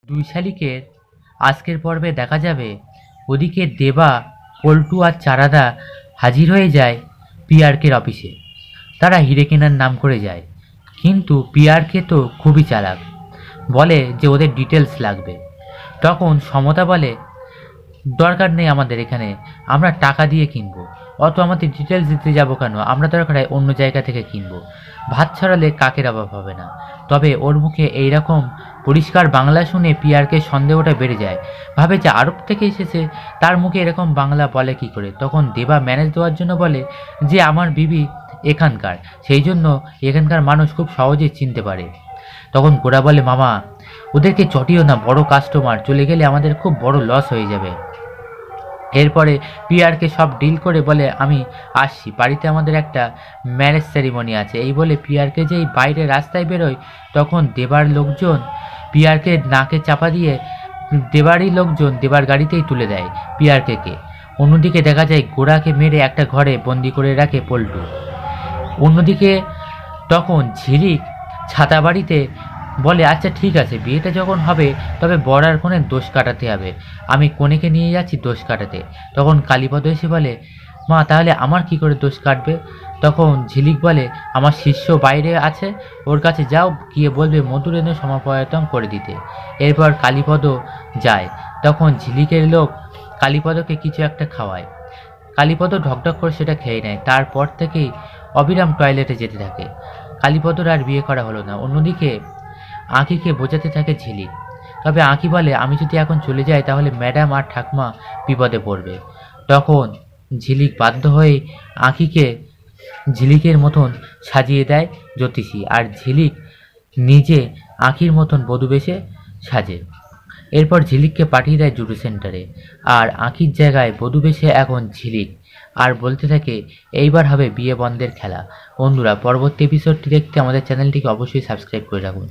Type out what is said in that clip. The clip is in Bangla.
দুই শালিকের আজকের পর্বে দেখা যাবে ওদিকে দেবা, পল্টু আর চারাদা হাজির হয়ে যায় পিআরকের অফিসে। তারা হিরে কেনার নাম করে যায়, কিন্তু পিআরকে তো খুবই চালাক, বলে যে ওদের ডিটেলস লাগবে। তখন সমতা বলে, দরকার নেই আমাদের এখানে, আমরা টাকা দিয়ে কিনবো, অত আমাদের ডিটেলস দিতে যাবো কেন, আমরা দরকার হয় অন্য জায়গা থেকে কিনবো। ভাত ছড়ালে কাকের অভাব হবে না। তবে ওর মুখে এইরকম পরিষ্কার বাংলা শুনে পিয়ারকে সন্দেহটা বেড়ে যায়, ভাবে যে আরব থেকে এসেছে, তার মুখে এরকম বাংলা বলে কি করে। তখন দেবা ম্যানেজ দেওয়ার জন্য বলে যে আমার বিবি এখানকার, সেই জন্য এখানকার মানুষ খুব সহজেই চিনতে পারে। তখন গোরা বলে, মামা ওদেরকে চটিও না, বড় কাস্টমার, চলে গেলে আমাদের খুব বড় লস হয়ে যাবে। এরপরে পিআরকে সব ডিল করে বলে, আমি আসছি, বাড়িতে আমাদের একটা ম্যারেজ সেরিমনি আছে। এই বলে পিআরকে যেই বাইরে রাস্তায় বেরোয়, তখন দেবার লোকজন পিআরকে নাকে চাপা দিয়ে দেবারই লোকজন দেবার গাড়িতেই তুলে দেয় পিআরকে। অন্যদিকে দেখা যায় গোড়াকে মেরে একটা ঘরে বন্দি করে রাখে পল্টু। অন্যদিকে তখন ঝিলিক ছাতা বাড়িতে বলে, আচ্ছা ঠিক আছে, বিয়েটা যখন হবে তবে বর আর কনের দোষ কাটাতে হবে, আমি কনেকে নিয়ে যাচ্ছি দোষ কাটাতে। তখন কালীপদ এসে বলে, মা তাহলে আমার কি করে দোষ কাটবে? তখন ঝিলিক বলে, আমার শিষ্য বাইরে আছে, ওর কাছে যাও, গিয়ে বলবে মধুর এনে সমাপয়তন করে দিতে। এরপর কালীপদ যায়। তখন ঝিলিকের লোক কালীপদকে কিছু একটা খাওয়ায়। কালীপদ ঢকঢক করে সেটা খেয়ে নেয়। তারপর থেকেই অবিরাম টয়লেটে যেতে থাকে। কালীপদর আর বিয়ে করা হলো না। অন্যদিকে আঁখিকে বোঝাতে থাকে ঝিলিক, তবে আঁখি বলে, আমি যদি এখন চলে যাই তাহলে ম্যাডাম আর ঠাকমা বিপদে পড়বে। তখন ঝিলিক বাধ্য হয়ে আঁখিকে ঝিলিকের মতন সাজিয়ে দেয় জ্যোতিষী, আর ঝিলিক নিজে আঁখির মতন বধূ বেশে সাজে। এরপর ঝিলিককে পাঠিয়ে দেয় জুডো সেন্টারে, আর আঁখির জায়গায় বধূ বেশে এখন ঝিলিক, আর বলতে থাকে এইবার হবে বিয়ে বন্ধের খেলা। বন্ধুরা, পরবর্তী এপিসোডটি দেখতে আমাদের চ্যানেলটিকে অবশ্যই সাবস্ক্রাইব করে রাখুন।